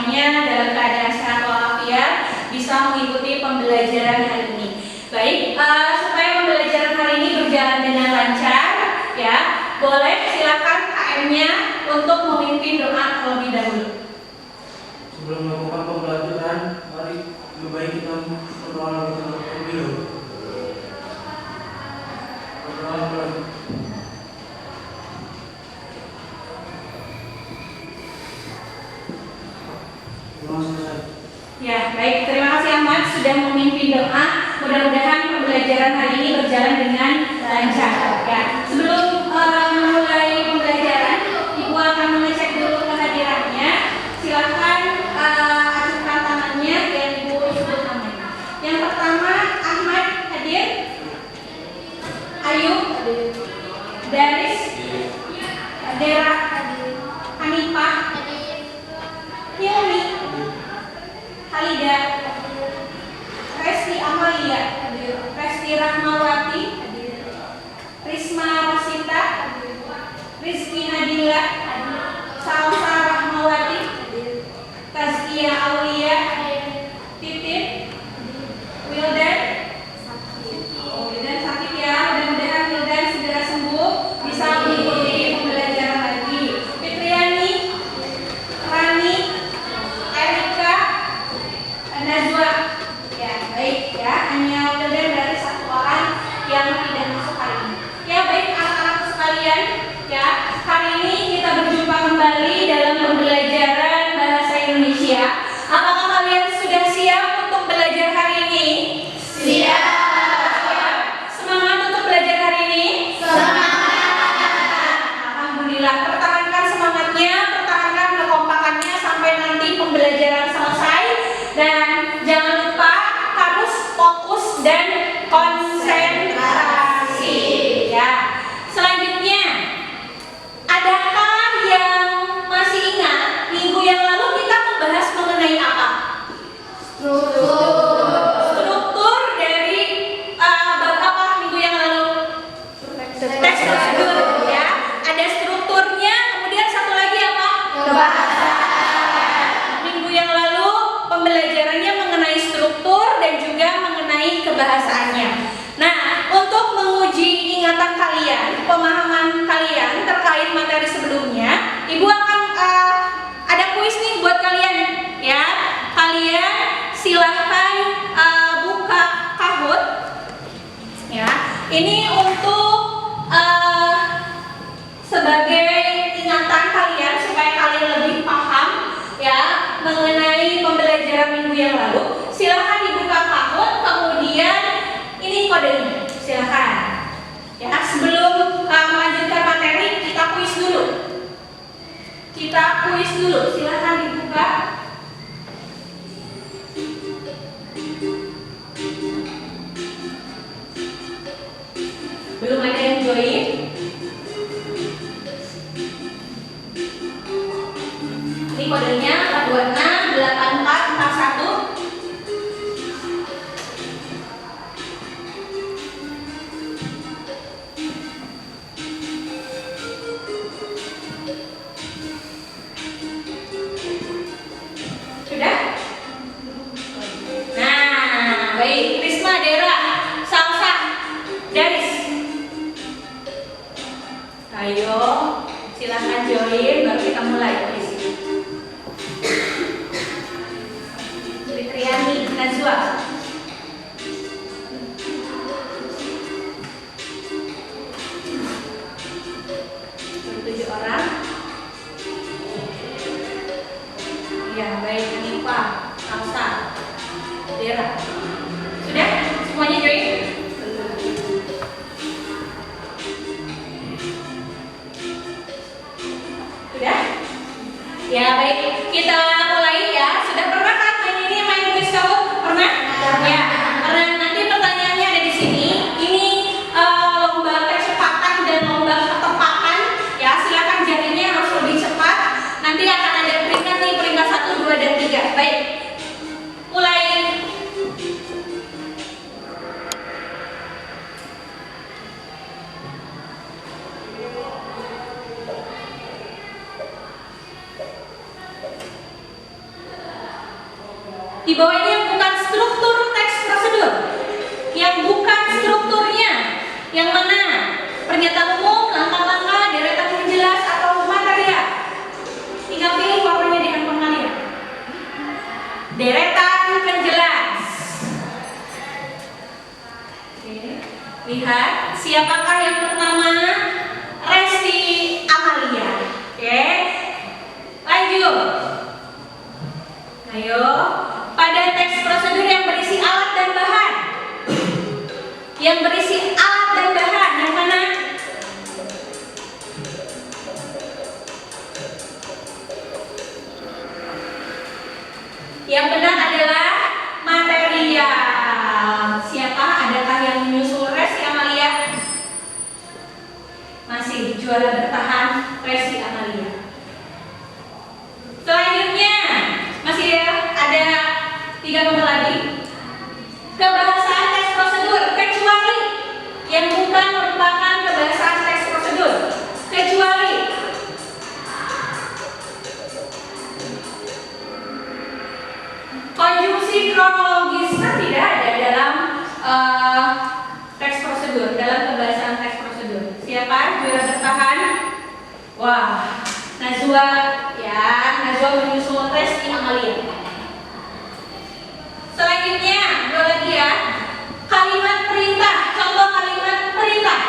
semuanya dalam keadaan sehat walafiat bisa mengikuti pembelajaran hari ini. Baik, supaya pembelajaran hari ini berjalan dengan lancar, ya, boleh silakan KM-nya untuk memimpin doa terlebih dahulu. Sebelum melakukan pembelajaran, mari lebih baik kita berdoa terlebih dahulu. Ya, baik. Terima kasih Ahmad sudah memimpin doa. Mudah-mudahan pembelajaran hari ini berjalan dengan lancar. Ya, sebelum memulai pembelajaran, Ibu akan mengecek dulu kehadirannya. Silakan ajukan tangannya dan Ibu sebut namanya. Yang pertama, Ahmad hadir. Ayu hadir. Daris Dera hadir. Hanifah hadir. Hilmi Halida hadir. Resti Amalia hadir. Resti Rahmawati hadir. Risma Rosita hadir. Rizky Nadila hadir. Salsa Rahmawati hadir. Tazkia Aulia hadir. Titin Wildan sakit ya. Mudah-mudahan Wildan segera sembuh bisa mengikuti pembelajaran lagi. Fitriani, Rani, Erika, Najwa. Ya, baik ya. Hanya Wildan dari satu orang yang tidak masuk hari ini. Ya, baik anak-anak sekalian, ya. Hari ini kita berjumpa kembali dalam pembelajaran bahasa Indonesia. Apakah kalian sudah siap untuk belajar hari ini? Siap. Semangat untuk belajar hari ini? Semangat. Alhamdulillah. Pertahankan semangatnya, pertahankan kekompakannya sampai nanti pembelajaran selesai. Dan jangan lupa harus fokus dan konsentrasi. Ya. Selanjutnya, adakah yang masih ingat minggu yang lalu kita membahas mengenai apa? Struktur dari bab apa minggu yang lalu? Teks prosedur, ya. Ada strukturnya, kemudian satu lagi apa? Kebahasan. Minggu yang lalu pembelajarannya mengenai struktur dan juga mengenai kebahasaannya. Nah, untuk menguji ingatan kalian, pemahaman kalian terkait materi sebelumnya, Ibu akan ada kuis nih buat kalian, ya. Kalian silahkan buka Kahoot, ya. Ini untuk sebagai ingatan kalian supaya kalian lebih paham, ya, mengenai pembelajaran minggu yang lalu. Silahkan dibuka Kahoot, kemudian ini kodenya, silahkan. Ya, sebelum melanjutkan materi, kita kuis dulu. Silahkan dibuka. Belum ada yang join? Ini kodenya 4268441. Sudah? Nah, baik. Risma, Dera, Salsa, Daris. Ayo, silahkan join, baru kita mulai di sini. Fitriani, Najwa. 7 orang. Ya, baik. Hanifah, Salsa, Dera. Sudah? Semuanya join? Sudah? Ya, baik. Kita mulai ya. Sudah pernah kan main kuis Kahoot? Pernah? Ya. Karena nanti pertanyaannya ada di sini. Ini lomba kecepatan dan lomba ketepatan. Ya, silakan jarinya harus lebih cepat. Nanti akan ada peringkat nih, peringkat 1, 2, dan 3. Baik. Mulai. Di bawah ini yang bukan struktur teks prosedur, yang bukan strukturnya, yang mana? Pernyataan umum, langkah-langkah, deretan penjelas, atau materia. Tinggal pilih warnanya di handphone kalian. Deretan penjelas. Oke. Lihat, siapakah yang pertama? Resti Amalia. Oke. Lanjut. Ayo. Pada teks prosedur yang berisi alat dan bahan. Yang berisi alat dan bahan, yang mana? Yang benar adalah material. Siapa? Adakah yang menyusul Resti Amalia? Masih juara bertahan Resti Amalia. Selanjutnya masih ada 3 nomor lagi. Kebahasaan teks prosedur kecuali yang bukan merupakan kebahasaan teks prosedur, kecuali konjungsi kronologis kan tidak ada dalam teks prosedur, dalam kebahasaan teks prosedur. Siapa juara bertahan? Wah, Najwa ya, Najwa menyusul Resti Amalia. Selanjutnya, dua lagi ya. Kalimat perintah, contoh kalimat perintah.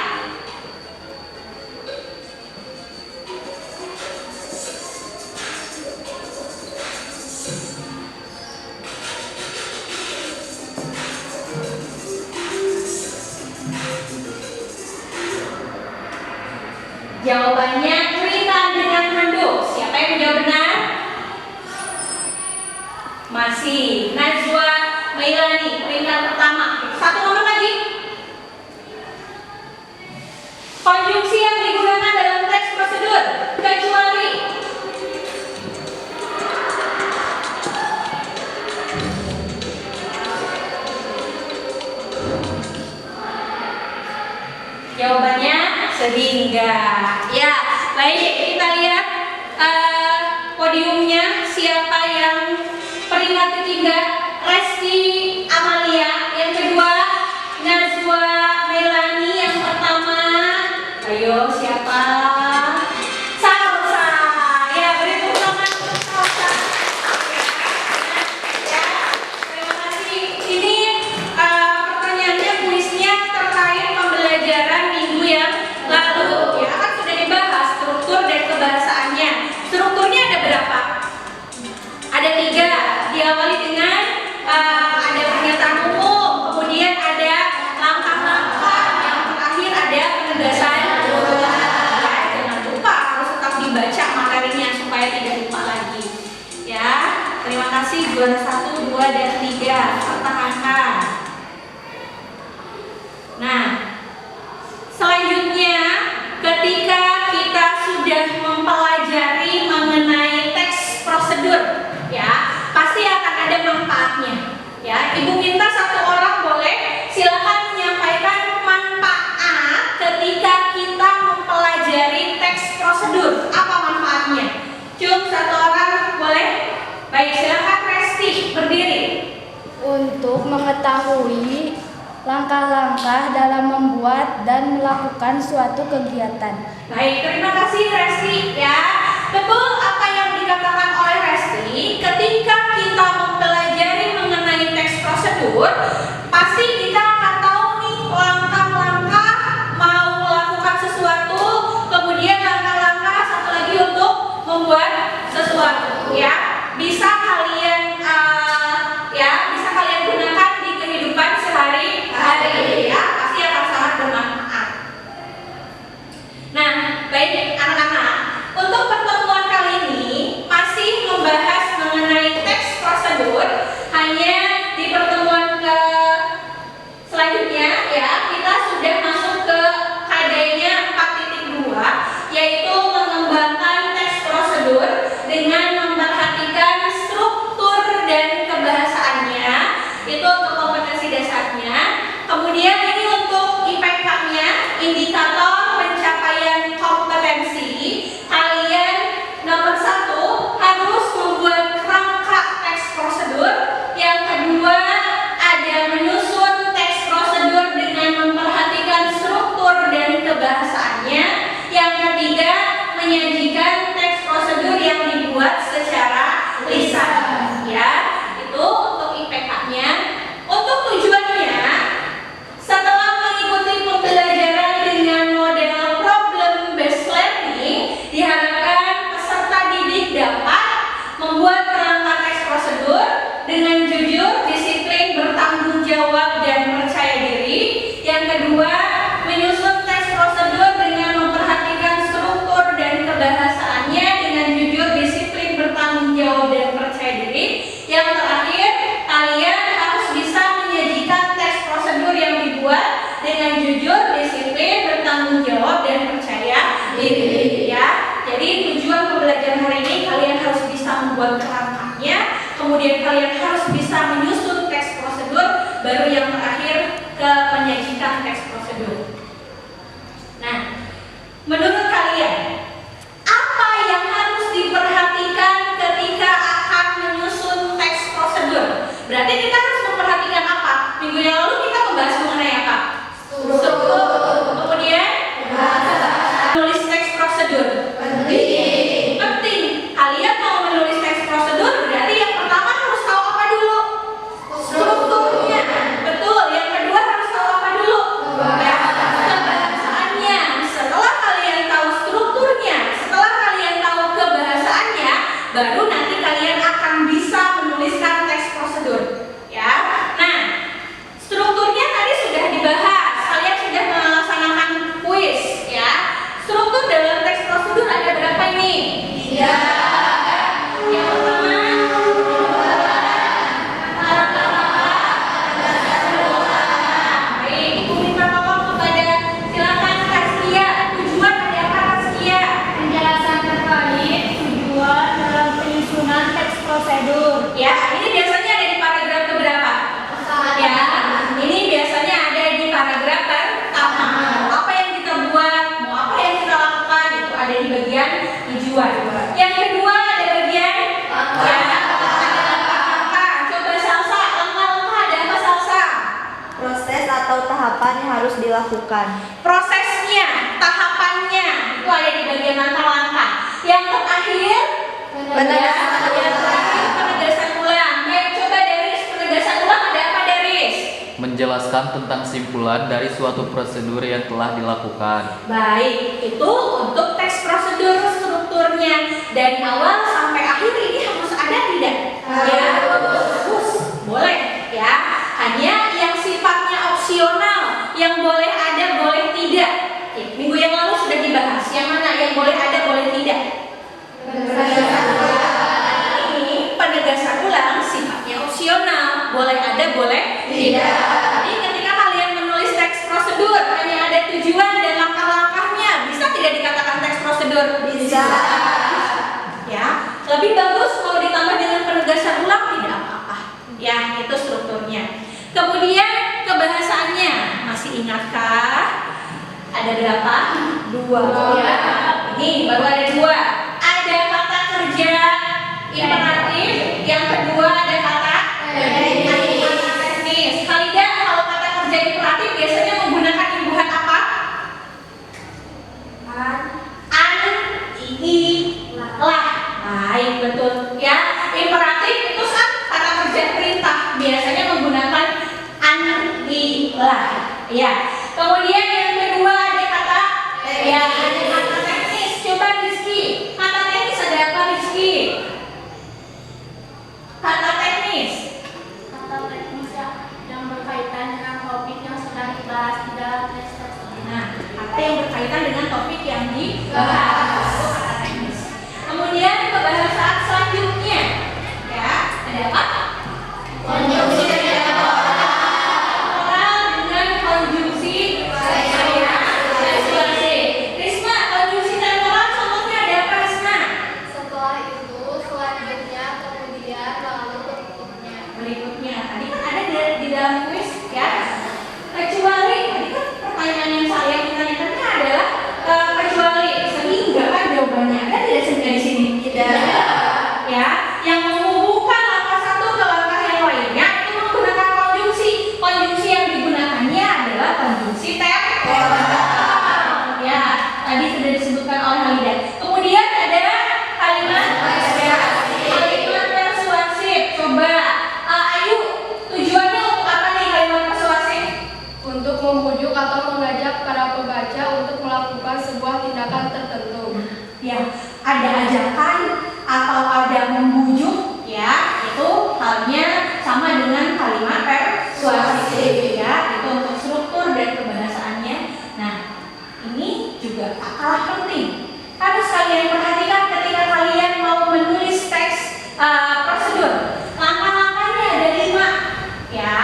Jawabannya perintah dengan handuk. Siapa yang menjawab benar? Masih Najwa Mailani, perintah pertama. 1 nomor lagi. Konjungsi yang digunakan dalam teks prosedur kecuali jawabannya sehingga. Ya, baik, kita lihat podiumnya. Siapa yang peringkat ketiga? Resti Amalia. Yang kedua Najwa Melani. Yang pertama, ayo siapa? Salsa. Ya, beri tepuk tangan untuk Salsa. Ya, terima kasih. Ini pertanyaannya, kuisnya terkait pembelajaran minggu yang lalu. Ya, kan sudah dibahas struktur dan kebahasaannya. Strukturnya ada berapa? Ada 3. Diawali dengan ada pernyataan umum, kemudian ada langkah-langkah, yang terakhir ada penegasan. Jangan lupa harus tetap dibaca materinya supaya tidak lupa lagi. Ya, terima kasih juara 1, 2, dan 3. Pertahankan. Nah, selanjutnya ketika kita sudah mempelajari mengenai teks prosedur, ya, pasti akan ada manfaatnya. Ya, Ibu minta 1 orang boleh silakan menyampaikan manfaat ketika kita mempelajari teks prosedur. Apa manfaatnya? Cuma 1 orang boleh? Baik, silakan Resti berdiri. Untuk mengetahui langkah-langkah dalam membuat dan melakukan suatu kegiatan. Baik, terima kasih Resti ya. Betul apa yang dikatakan oleh Resti, ketika kita mempelajari mengenai teks prosedur, pasti kita akan tahu nih langkah-langkah mau melakukan sesuatu, kemudian langkah-langkah satu lagi untuk membuat sesuatu ya. Bisa kalian bisa kalian gunakan di kehidupan sehari-hari ya. Pasti akan sangat bermanfaat. Nah, baik anak-anak, untuk pertemuan kali ini masih membahas mengenai teks jawab dan percaya diri. Yang kedua, menyusun teks prosedur dengan memperhatikan struktur dan kebahasaannya dengan jujur, disiplin, bertanggung jawab dan percaya diri. Yang terakhir, kalian harus bisa menyajikan teks prosedur yang dibuat dengan jujur, disiplin, bertanggung jawab dan percaya diri. Ya, jadi tujuan pembelajaran hari ini kalian harus bisa membuat kerangkanya, kemudian kalian harus bisa menyusun teks prosedur, baru yang terakhir ke menyajikan teks prosedur. Nah, menurut kalian apa yang harus diperhatikan ketika akan menyusun teks prosedur? Berarti kita harus memperhatikan apa? Minggu yang lalu kita membahas mengenai apa? Struktur. Kemudian menulis teks prosedur. Penting. Kalian mau menulis teks prosedur, berarti yang pertama harus tahu apa dulu? Strukturnya. Betul. Yang kedua harus tahu apa dulu? Kebahasaannya. Setelah kalian tahu strukturnya, setelah kalian tahu kebahasaannya, baru nanti kalian akan bisa menuliskan teks prosedur. Ya. Nah, strukturnya tadi sudah dibahas. Kalian sudah melaksanakan kuis, ya. Struktur dalam teks prosedur ada berapa ini? 3. Yang pertama, baik, Ibu minta tolong kepada silakan Kaskia. Tujuan ada apa Kaskia? Penjelasan terkait tujuan dalam penyusunan teks prosedur. Ya, ini biasanya ada di paragraf keberapa? Ya, ini biasanya ada di paragraf pertama. Apa yang kita buat, mau apa yang kita lakukan, itu ada di bagian tujuan. Yang kedua ada bagian langkah-langkah. Coba Salsa, langkah-langkah ada apa Salsa? Proses atau tahapan yang harus dilakukan. Prosesnya, tahapannya, itu ada di bagian langkah-langkah. Yang terakhir, penegasan ulang. Baik, coba Deris, penegasan ulang ada apa Deris? Menjelaskan tentang simpulan dari suatu prosedur yang telah dilakukan. Baik, itu untuk teks prosedur strukturnya dari awal sampai akhir ini harus ada tidak? Ya, harus, boleh ya. Hanya yang sifatnya opsional, yang boleh ada, boleh tidak. Minggu yang lalu sudah dibahas, yang mana yang boleh ada, boleh tidak. Ini penegasan ulang sifatnya opsional, boleh ada, boleh tidak. Jadi ketika kalian menulis teks prosedur hanya ada tujuan dan langkah-langkahnya, bisa tidak dikatakan teks prosedur? Bisa. Ya, lebih bagus kalau ditambah dengan penegasan ulang tidak apa-apa. Ya, itu strukturnya. Kemudian kebahasaannya masih ingatkah? Ada berapa? 2. Ya, ini baru ada 2. Ada kata kerja imperatif, yang kedua ada kata teknis. Halida, kalau kata kerja imperatif biasanya menggunakan imbuhan apa? Lah. Baik, betul. Ya, imperatif itu kata kerja perintah biasanya menggunakan lah. Ya. Kemudian yang kedua ada kata ada kata teknis. Coba Rizky, kata teknis ada apa Rizky? Kata teknis. Kata teknis yang berkaitan dengan topik yang sedang dibahas di dalam teks tersebut. Nah, kata yang berkaitan dengan topik yang dibahas. Itu kata teknis. Kemudian kebahasaan selanjutnya, ya, ada apa? Konjungsi oral dengan konjungsi persuasi. Risma, konjungsi temporal contohnya ada apa Risma? Setelah itu, selanjutnya, kemudian, lalu Berikutnya, tadi kan ada di dalam kuis, ya. Kecuali, tadi kan pertanyaan yang saya tanyakannya adalah kecuali, sehingga kan jawabannya ada tidak sehingga di sini? Tidak. Ya, yang menghubungkan langkah satu ke langkah yang lainnya itu menggunakan konjungsi. Konjungsi yang digunakannya adalah konjungsi temporal. Ya, tadi sudah disebutkan oleh Halida. Kemudian ada kalimat persuasif. Coba, Ayu, tujuannya untuk apa nih kalimat persuasif? untuk membujuk atau mengajak para pembaca untuk melakukan sebuah tindakan tertentu. Ya, ada ajakan atau ada membujuk, ya, itu halnya sama dengan kalimat persuasif. Ya,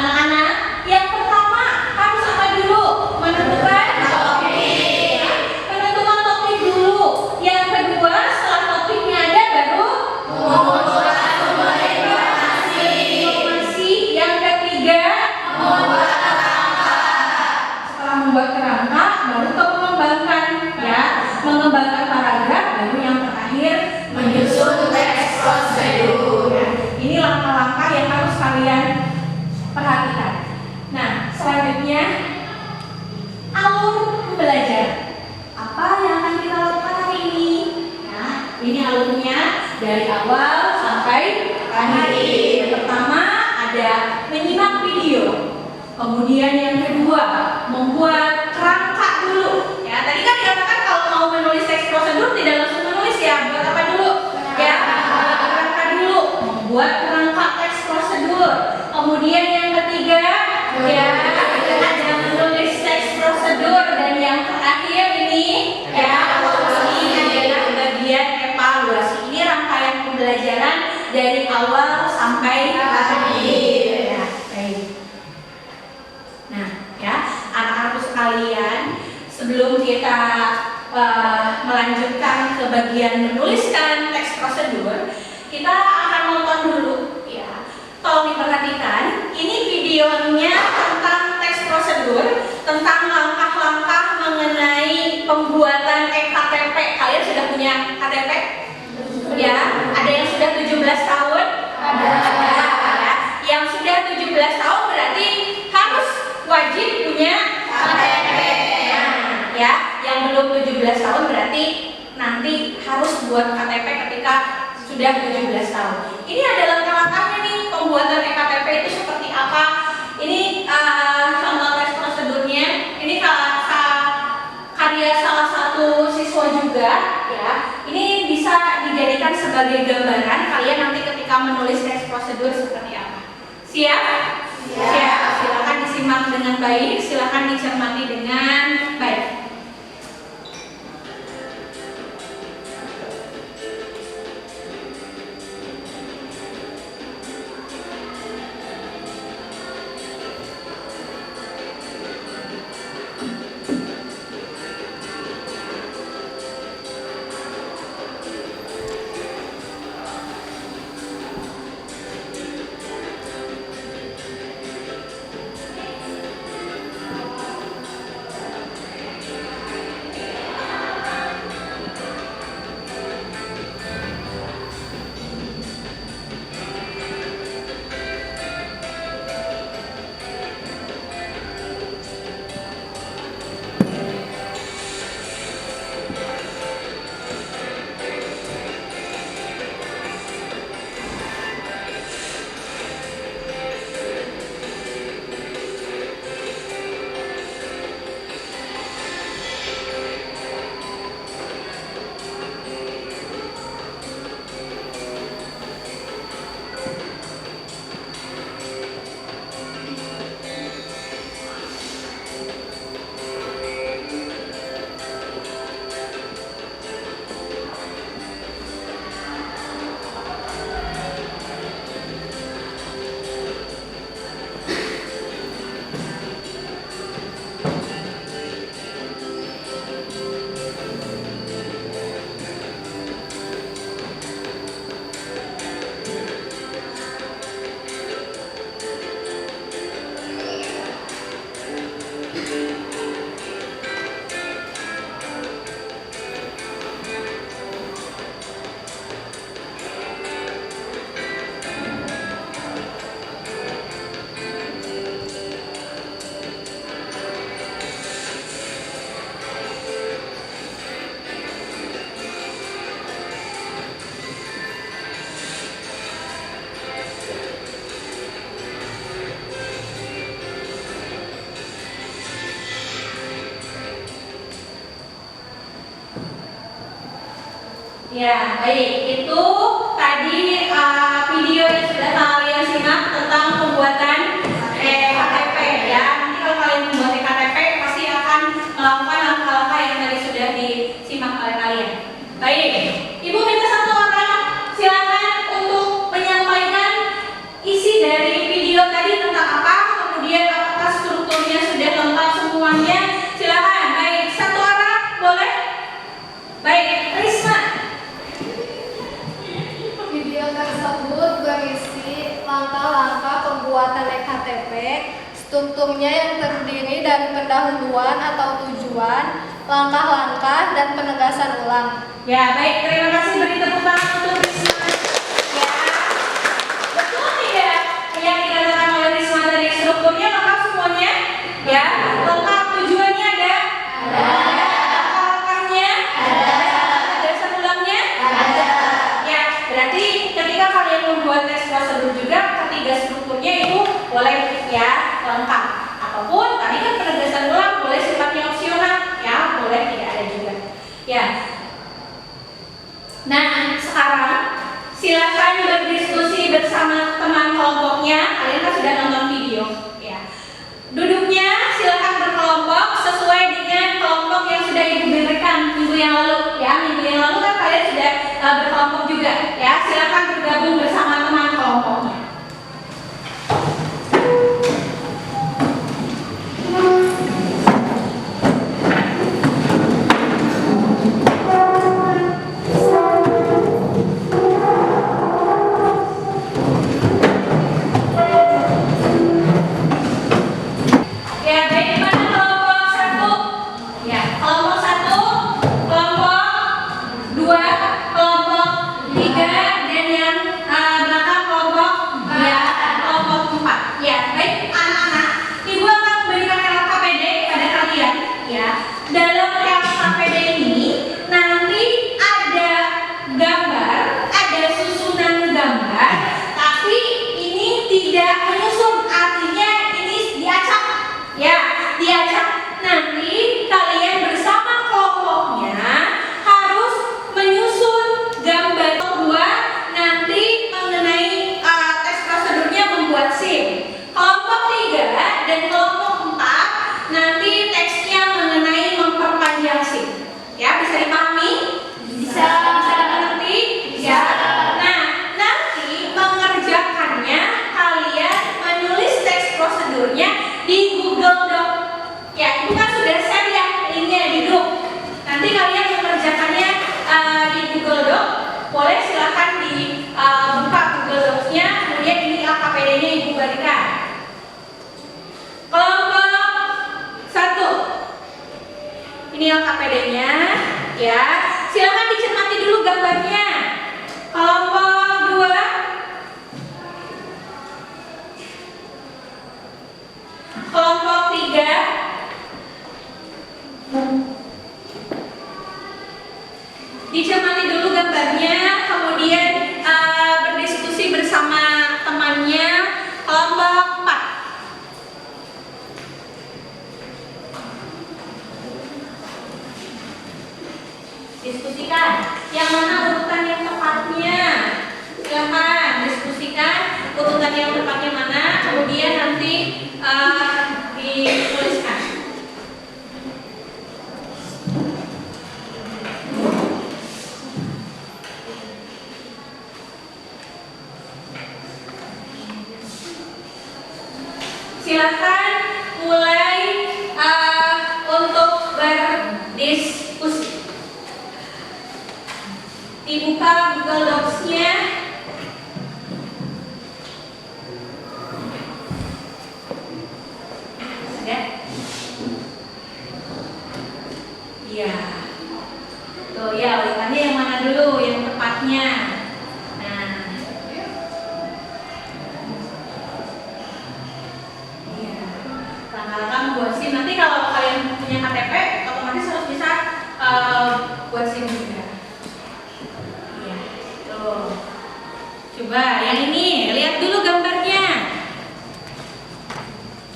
anak-anak, yang pertama harus apa dulu? Menentukan topik. Menentukan topik dulu. Yang kedua, setelah topiknya ada baru membuat sumber informasi. Yang ketiga, membuat kerangka. Setelah membuat kerangka, baru ke mengembangkan, ya, mengembangkan paragraf, baru yang terakhir menyusun teks prosedur. Ya. Ini langkah-langkah yang harus kalian perhatikan. Nah, selanjutnya alur belajar. Apa yang akan kita lakukan hari ini? Nah, ini alurnya dari awal sampai akhir. Yang pertama ada menyimak video. Kemudian yang kedua membuat kerangka dulu. Ya, tadi kan dikatakan kalau mau menulis teks prosedur tidak langsung menulis ya. Buat apa dulu? Ya, membuat kerangka dulu. Membuat kerangka teks prosedur. Kemudian yang ketiga ya ada menulis teks prosedur, dan yang terakhir ini ya ini adalah bagian evaluasi. Ini rangkaian pembelajaran dari awal sampai akhir. Ya, baik. Nah, ya anak-anak sekalian, sebelum kita melanjutkan ke bagian menuliskan teks prosedur, kita akan nonton dulu. Ya, tolong diperhatikan. Ini videonya tentang teks prosedur, tentang langkah-langkah mengenai pembuatan EKTP. Kalian sudah punya KTP? Ya, ada yang sudah 17 tahun? Ada. Ya. Yang sudah 17 tahun berarti harus wajib punya KTP. Ya, yang belum 17 tahun berarti nanti harus buat KTP ketika sudah 17 tahun. Ini ada langkah-langkahnya nih, pembuatan EKTP itu seperti apa. Ini contoh teks prosedurnya. Ini karya salah satu siswa juga, ya. Ini bisa dijadikan sebagai gambaran kalian nanti ketika menulis teks prosedur seperti apa. Siap? Siap. Silakan disimak dengan baik, silakan dicermati dengan baik. Ya, baik. Itu tadi video yang sudah kalian simak tentang pembuatan KTP ya. Nanti kalau kalian membuat KTP pasti akan melakukan langkah-langkah yang tadi sudah disimak oleh kalian. Baik, Ibu minta satu orang silakan untuk menyampaikan isi dari video tadi. Strukturnya yang terdiri dari pendahuluan atau tujuan, langkah-langkah, dan penegasan ulang. Ya, baik. Terima kasih. Beri tepuk tangan untuk Risma. Ya, betul tidak yang dikatakan oleh Risma tadi? Strukturnya lengkap semuanya? Ya, lengkap. Tujuannya ada? Ada. Langkah-langkahnya? Ada. Penegasan ulangnya? Ada. Ya, berarti ketika kalian membuat tes prosedur juga, ketiga strukturnya itu boleh ya lengkap. Ataupun tadi kan penegasan ulang boleh sifatnya opsional, ya boleh tidak ada juga. Ya. Nah, sekarang silakan berdiskusi bersama teman kelompoknya. Kalian kan sudah nonton video, ya. Duduknya silakan berkelompok sesuai dengan kelompok yang sudah Ibu berikan minggu yang lalu, ya. Minggu yang lalu kan kalian sudah berkelompok juga, ya. Silakan bergabung bersama teman kelompoknya. Ya, baik, mana kelompok 1? Ya, kelompok 1, kelompok 2, kelompok 3, dan yang belakang kelompok ya, kelompok 4. Ya, baik anak-anak, Ibu akan memberikan LKPD kepada kalian, ya. Dalam LKPD ini nanti ada gambar, ada susunan gambar, tapi ini tidak menyusun, artinya ini diacak. Ya, diajak. Nanti kalian bersama kelompoknya harus menyusun gambar. Kedua, nanti mengenai tes prosedurnya membuat SIM. Kelompok 3 dan kelompok 4 nanti teksnya mengenai memperpanjang SIM. Ya, bisa dipahami? Bisa. Bisa dimengerti? Bisa. Nah, nanti mengerjakannya kalian menulis teks prosedurnya di Google Doc. Ya, itu kan sudah share ya linknya di grup. Nanti kalian mengerjakannya di Google Doc. Boleh silakan dibuka Google Docs-nya. Kemudian ini LKPD-nya Ibu berikan. Kelompok 1. Ini LKPD-nya, ya. Silakan dicermati dulu gambarnya. Kelompok 2. Kelompok 3. Dicermati dulu gambarnya, kemudian berdiskusi bersama temannya. Kelompok 4. Diskusikan yang mana urutan yang tepatnya. Silakan diskusikan urutan yang tepatnya mana, kemudian nanti dituliskan. Silakan mulai untuk berdiskusi. Dibuka Google Docs-nya. Ada? Iya. Tuh ya, urutannya yang mana dulu yang tepatnya. Nah. Iya. Langkah-langkah buat SIM. Nanti kalau kalian punya KTP, otomatis harus bisa buat SIM juga. Iya. Tuh. Coba yang ini, lihat dulu gambarnya.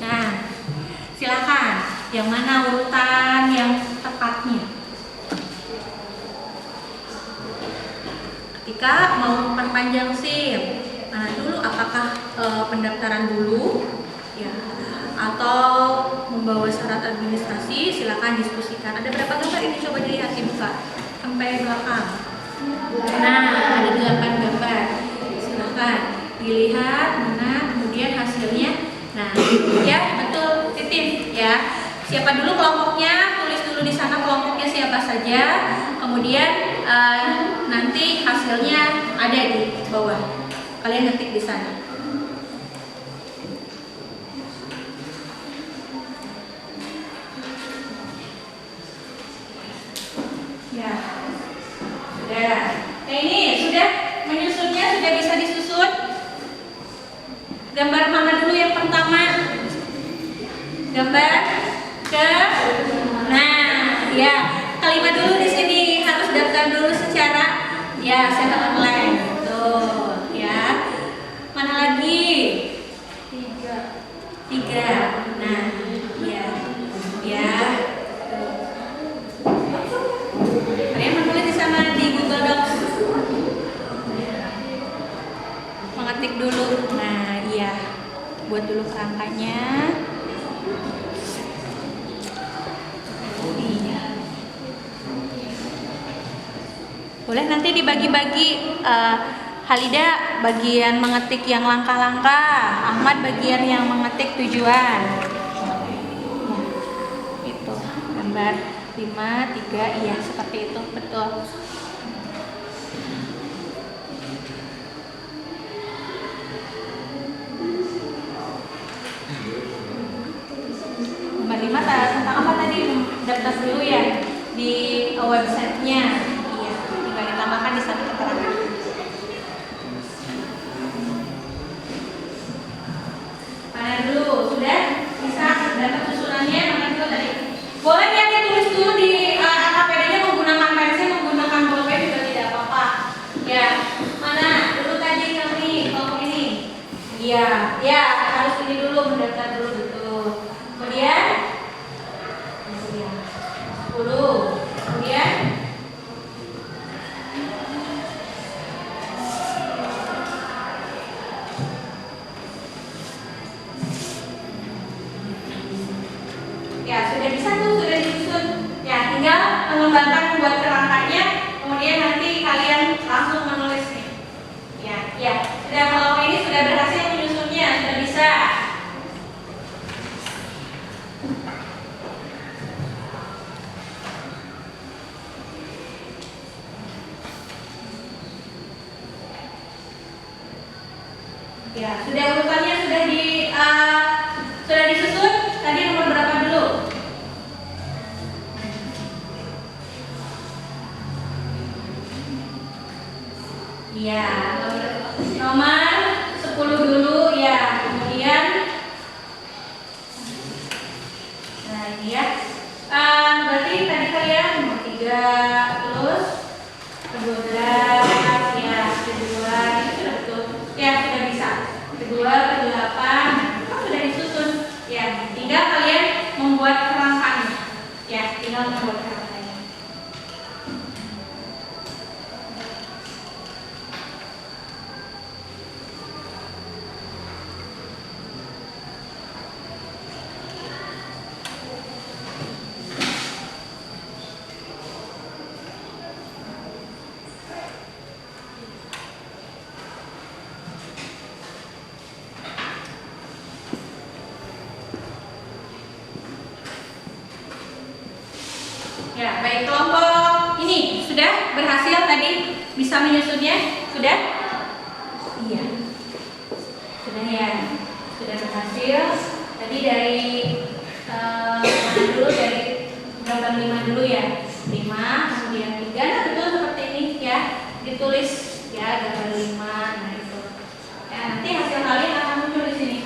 Nah, silakan. Yang mana urutan yang tepatnya? Ketika mau memperpanjang SIM, mana dulu? Apakah pendaftaran dulu, ya, atau membawa syarat administrasi? Silakan diskusikan. Ada berapa gambar ini? Coba dilihat, dibuka sampai belakang. Nah, ada 8 gambar. Silakan dilihat mana, kemudian hasilnya. Nah, ya betul, Titin, ya. Siapa dulu kelompoknya, tulis dulu di sana kelompoknya siapa saja. Kemudian nanti hasilnya ada di bawah. Kalian ketik di sana. Gambar mana dulu yang pertama? Gambar ke, nah, ya, kalimat dulu di sini harus daftar dulu secara ya secara online. Tuh, ya. Mana lagi? Tiga. Nah, ya, ya. Kalian menulis di sana di Google Docs. Mengetik dulu. Nah, iya. Buat dulu kerangkanya. Iya. Boleh nanti dibagi-bagi. Halida bagian mengetik yang langkah-langkah, Ahmad bagian yang mengetik tujuan. Itu gambar 5, 3, iya seperti itu, betul. Gambar 5 tentang apa tadi? Daftar dulu ya di websitenya. Iya, tinggal ditambahkan di satu keterangan. Mana dulu? Sudah? Bisa dapat susunannya? Mana dulu tadi? Boleh ya ditulis dulu di AKPD-nya menggunakan pensil, menggunakan bolpen juga tidak apa-apa. Ya, mana? Dulu tadi kami kelompok ini. Iya, ya harus ini dulu mendaftar dulu betul. Kemudian 10. Kemudian ya sudah bisa tuh, sudah disusun. Ya tinggal mengembangkan buat kerangkanya, kemudian nanti kalian langsung menulis nih. Ya, sudah kalau ini sudah berhasil menyusunnya, sudah bisa. Ya, sudah urutannya sudah disusun. Tadi nomor berapa dulu? Iya, nomor 10 dulu ya. Kemudian nah ini ya. Berarti tadi kalian nomor 3 terus ke-12 ya, kedua itu sudah betul. Ya, sudah bisa. Kedua, ke-8 sudah disusun. Ya, tinggal kalian membuat kerangkanya. Ya, tinggal membuat kerangkanya. Ya, baik, kelompok ini sudah berhasil tadi bisa menyusunnya? Sudah? Iya. Sudah ya. Sudah berhasil. Tadi dari mana dulu, dari gambar 5 dulu ya. 5, kemudian 3. Nah, betul seperti ini ya. Ditulis ya gambar 5. Nah, itu. Ya, nanti hasil kalian akan muncul di sini.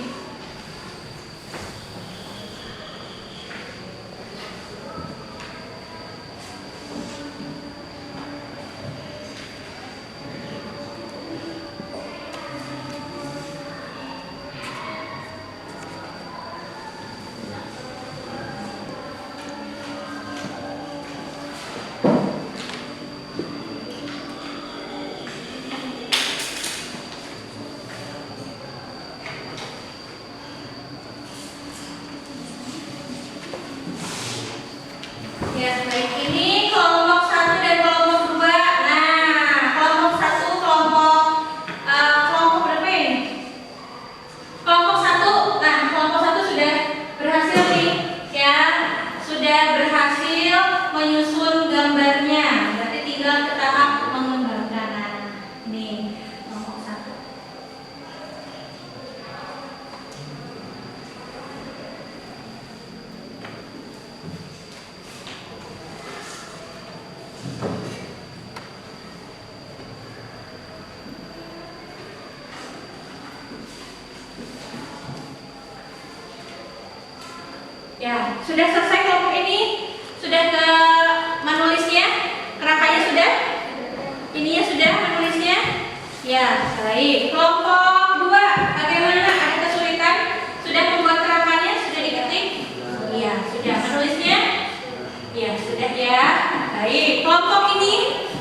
Ya, baik, ini kelompok 1 dan kelompok 2. Nah, kelompok 1 kelompok berapa ini? Kelompok 1. Nah, kelompok 1 sudah berhasil nih ya. Sudah berhasil menyusun gambarnya. Berarti tinggal ke tahap mengembangkan. Nah, ini kelompok 1. Ya, sudah selesai kelompok ini? Sudah ke menulisnya? Kerangkanya sudah? Ininya sudah menulisnya? Ya, baik. Kelompok 2, bagaimana? Ada kesulitan? Sudah membuat kerangkanya? Sudah diketik? Iya, sudah. Menulisnya? Iya, sudah ya. Baik. Kelompok ini,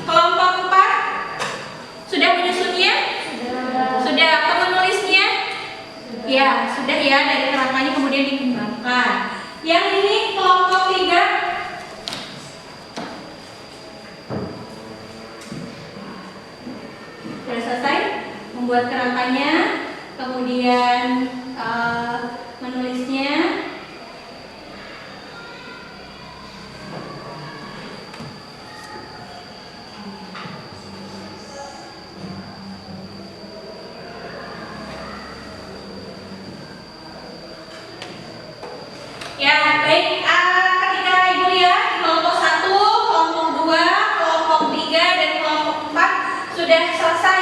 kelompok 4, sudah menyusunnya? Sudah. Ke menulisnya? Ya, sudah ya. Dari kerangkanya kemudian dikembangkan. Yang ini kelompok 3. Sudah selesai membuat kerangkanya, kemudian menulisnya. Ya, baik. Ketika Ibu lihat kelompok 1, kelompok 2, kelompok 3, dan kelompok 4 sudah selesai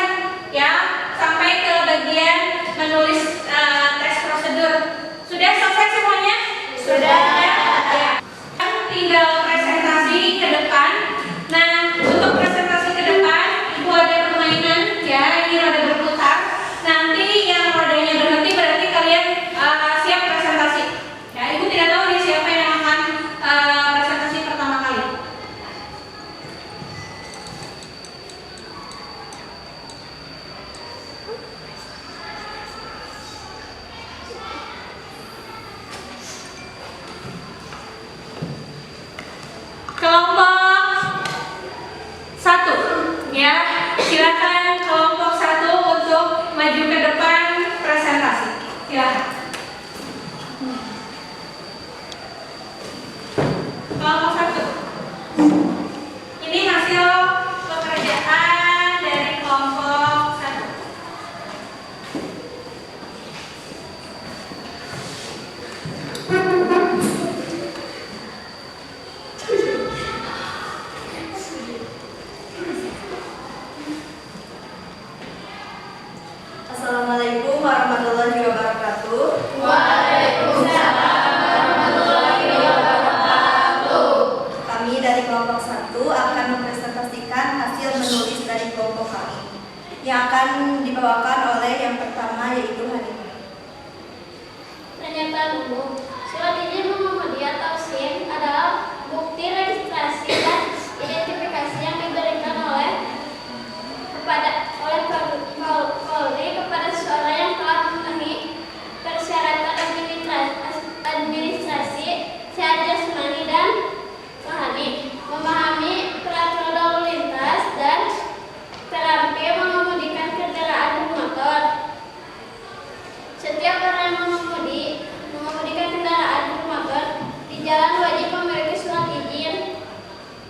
ya, sampai ke bagian menulis tes prosedur. Sudah selesai semuanya? Sudah. Ya. Tinggal presentasi ke depan. Nah, untuk presentasi ke depan, Ibu ada permainan ya, ini roda berputar. Nanti yang rodanya berhenti berarti kalian siap presentasi. Ya, Ibu tidak tahu nih siapa yang akan presentasi pertama kali. Kelompok 1, ya, silakan kelompok 1 untuk maju ke depan presentasi. Silakan. Kelompok 1. Ini hasil pekerjaan dari kelompok 1. Assalamualaikum warahmatullahi wabarakatuh. Kami dari kelompok 1 akan mempresentasikan hasil menulis dari kelompok kami yang akan dibawakan oleh yang pertama yaitu Hanifah. Pernyataan umum. Surat izin mengemudi atau SIM adalah bukti registrasi dan identifikasi yang diberikan oleh Polri kepada seseorang yang telah memenuhi persyaratan administrasi sehat jasmani dan rohani, memahami peraturan lalu lintas dan terampil mengemudikan kendaraan bermotor. Setiap orang yang mengemudikan kendaraan bermotor di jalan wajib memiliki surat izin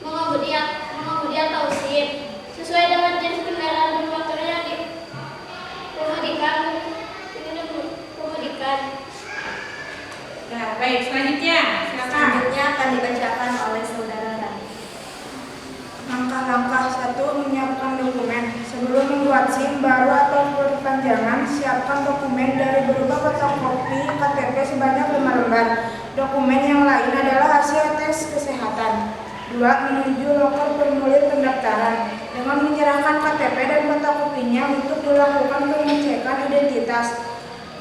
mengemudi atau SIM sesuai dengan jenis kendaraan bermotor yang dikemudikan. Nah, baik, selanjutnya silakan. Selanjutnya akan dibacakan oleh saudara Rani. Langkah-langkah 1. Menyiapkan dokumen. Sebelum membuat SIM baru atau perpanjangan, siapkan dokumen dari berupa fotokopi KTP sebanyak 5 lembar. Dokumen yang lain adalah hasil tes kesehatan. 2. Menuju loker formulir pendaftaran dengan menyerahkan KTP dan fotokopinya untuk dilakukan pengecekan identitas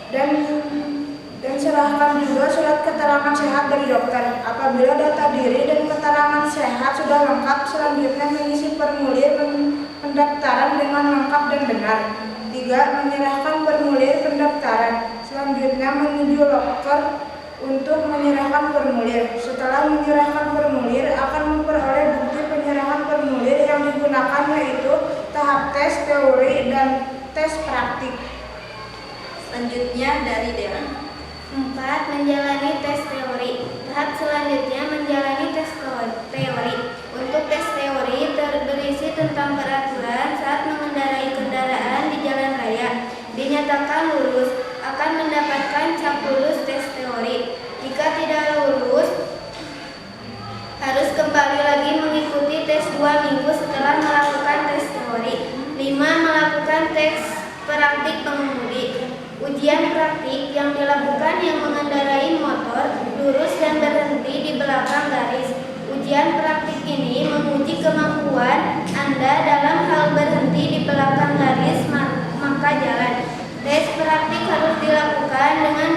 dan serahkan juga surat keterangan sehat dari dokter. Apabila data diri dan keterangan sehat sudah lengkap, selanjutnya mengisi formulir pendaftaran dengan lengkap dan benar. 3. Menyerahkan formulir pendaftaran. Selanjutnya menuju loker untuk menyerahkan formulir. Setelah menyerahkan formulir, akan memperoleh bukti penyerahan formulir yang digunakan, yaitu tahap tes teori dan tes praktik. Selanjutnya dari Dera. 4. Menjalani tes teori. Tahap selanjutnya menjalani tes teori. Untuk tes teori berisi tentang peraturan saat mengendarai kendaraan di jalan raya. Dinyatakan lulus, akan mendapatkan cap lulus tes teori. Jika tidak lulus, harus kembali lagi mengikuti tes 2 minggu setelah melakukan tes teori. 5. Melakukan tes praktik pengemudi. Ujian praktik yang dilakukan yang mengendarai motor lurus dan berhenti di belakang garis. Ujian praktik ini menguji kemampuan Anda dalam hal berhenti di belakang garis maka jalan. Tes praktik harus dilakukan dengan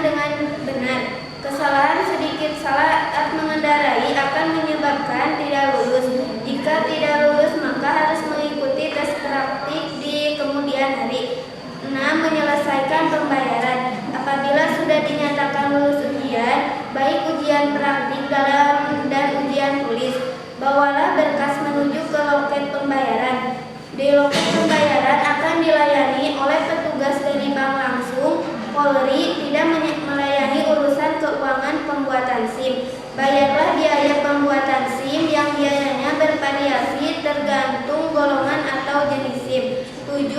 benar. Kesalahan sedikit saat mengendarai akan menyebabkan tidak lulus. Jika tidak lulus maka harus mengikuti tes praktik di kemudian hari. 6. Menyelesaikan pembayaran. Apabila sudah dinyatakan lulus ujian, baik ujian praktik dalam dan ujian tulis, bawalah berkas menuju ke loket pembayaran. Di loket pembayaran akan dilayani oleh petugas dari bank langsung. Polri tidak melayani urusan keuangan pembuatan SIM. Bayarlah biaya pembuatan SIM yang biayanya bervariasi tergantung golongan atau jenis SIM. 7.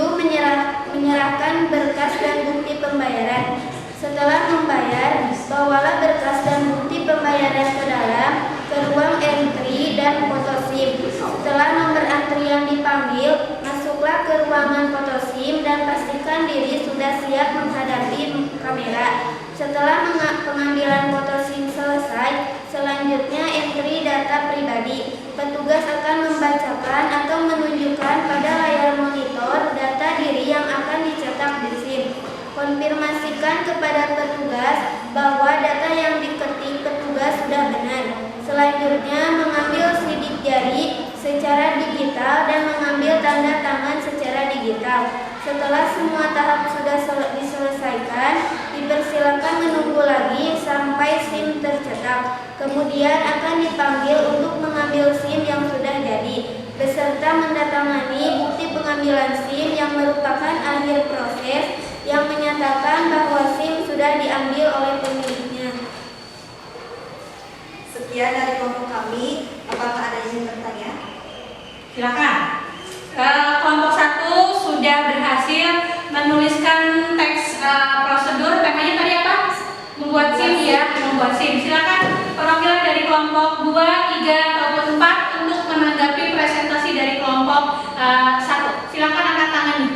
Menyerahkan berkas dan bukti pembayaran. Setelah membayar, bawalah berkas dan bukti pembayaran ke ruang entry dan foto SIM. Setelah nomor antrian dipanggil, masuklah ke ruangan foto SIM dan pastikan diri sudah siap menghadapi kamera. Setelah pengambilan foto SIM selesai, selanjutnya entry data pribadi. Petugas akan membacakan atau menunjukkan pada layar monitor data diri yang akan dicetak di SIM. Konfirmasikan kepada petugas bahwa data yang diketik petugas sudah benar. Selanjutnya, mengambil sidik jari secara digital dan mengambil tanda tangan secara digital. Setelah semua tahap sudah diselesaikan, dipersilakan menunggu lagi sampai SIM tercetak. Kemudian akan dipanggil untuk mengambil SIM yang sudah jadi, beserta mendatangani bukti pengambilan SIM yang merupakan akhir proses yang menyatakan bahwa SIM sudah diambil oleh pemiliknya. Sekian dari kelompok kami. Apakah ada yang ingin bertanya? Silakan. Kelompok 1 sudah berhasil menuliskan teks prosedur. Temanya tadi apa? Membuat SIM ya, membuat SIM. Silakan perwakilan dari kelompok 2, 3 ataupun 4 untuk menanggapi presentasi dari kelompok 1. Silakan angkat tangannya.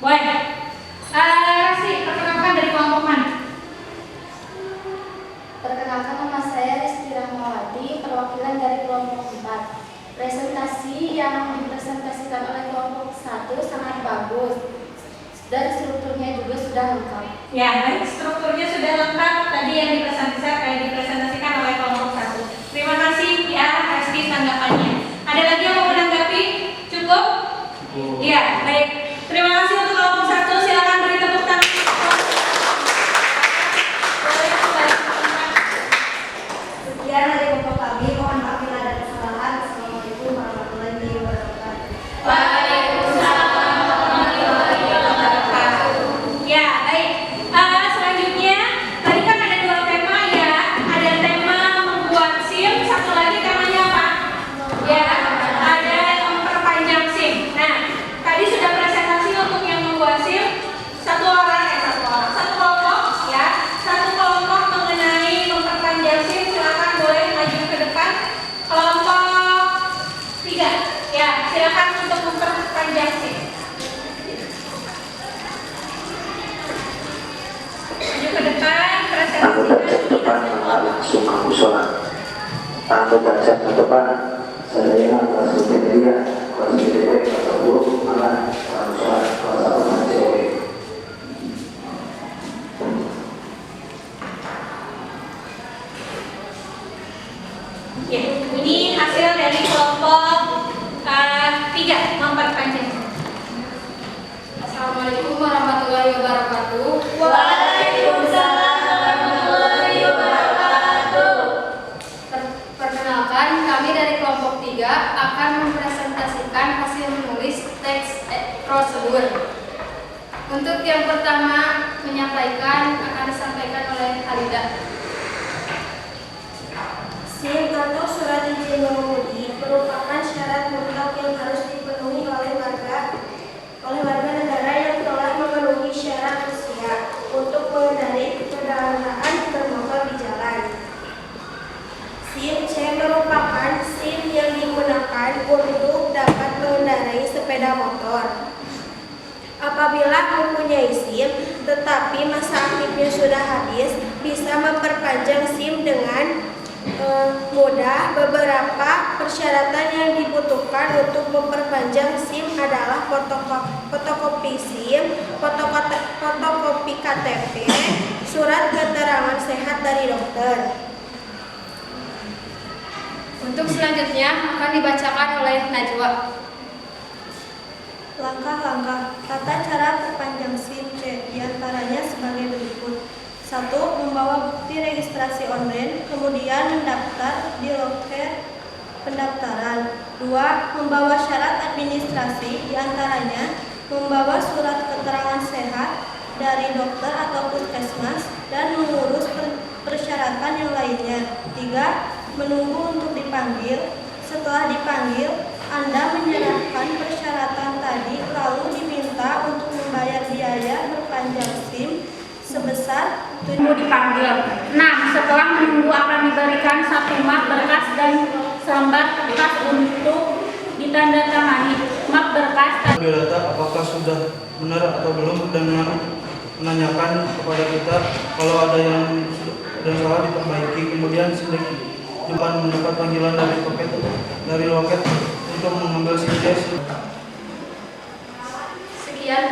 Boleh. Rasi, perkenalkan dari kelompok mana? Perkenalkan, nama saya Rizky Rahmawati, perwakilan dari kelompok 4. Presentasi yang dipresentasikan oleh kelompok 1 sangat bagus dan strukturnya juga sudah lengkap. Ya, baik, strukturnya sudah lengkap tadi yang dipresentasikan oleh kelompok 1. Terima kasih ya Rizky tanggapannya. Ada lagi yang mau menanggapi? Cukup? Iya, baik. Terima kasih untuk kelompok 1. Silakan beri tepuk tangan. Sekian dari kelompok kami. Mohon maaf bila ada kesalahan. Assalamualaikum warahmatullahi wabarakatuh. Waalaikumsalam warahmatullahi wabarakatuh. Ya, baik. Selanjutnya, tadi kan ada 2 tema ya. Ada tema membuat SIM, satu lagi temanya apa? Ya, ada memperpanjang SIM. Nah, tadi sudah presentasi untuk yang membuat SIM satu kelompok ya, satu kelompok mengenai memperpanjang SIM. Silakan boleh maju ke depan. Kelompok 3 ya, silakan untuk memperpanjang SIM. Maju ke depan, Anggota presentasikan. depan langsung aku sholat. Anggota depan saya yang kelas BPD kelas BPD kelas 10 malah langsung sholat kelas 1 masih. Ya, ini hasil dari kelompok 3 memperpanjang. Assalamualaikum warahmatullahi wabarakatuh. Waalaikumsalam warahmatullahi wabarakatuh. Perkenalkan, kami dari kelompok 3 akan mempresentasikan hasil menulis teks prosedur. Untuk yang pertama akan disampaikan oleh Halida. SIM atau surat izin mengemudi merupakan syarat mutlak yang harus dipenuhi oleh warga negara yang telah memenuhi syarat usia untuk mengendarai kendaraan bermotor di jalan. SIM C merupakan SIM yang digunakan untuk dapat mengendarai sepeda motor. Apabila mempunyai SIM, tetapi masa aktifnya sudah habis, bisa memperpanjang SIM dengan mudah. Beberapa persyaratan yang dibutuhkan untuk memperpanjang SIM adalah fotokopi SIM, fotokopi KTP, surat keterangan sehat dari dokter. Untuk selanjutnya akan dibacakan oleh Najwa. Langkah-langkah tata cara perpanjang SIM C diantaranya sebagai berikut. 1. Membawa bukti registrasi online, kemudian mendaftar di loket pendaftaran. 2. Membawa syarat administrasi, diantaranya membawa surat keterangan sehat dari dokter atau puskesmas dan mengurus persyaratan yang lainnya. 3. Menunggu untuk dipanggil. Setelah dipanggil, Anda menyerahkan persyaratan tadi lalu diminta untuk membayar biaya perpanjang SIM sebesar dipanggil. 6. Setelah menunggu akan diberikan satu map berkas dan selembar kertas untuk ditandatangani. Map berkas biodata apakah sudah benar atau belum dan menanyakan kepada kita kalau ada yang salah diperbaiki. Kemudian depan mendapat panggilan dari loket untuk mengambil SIM. Sekian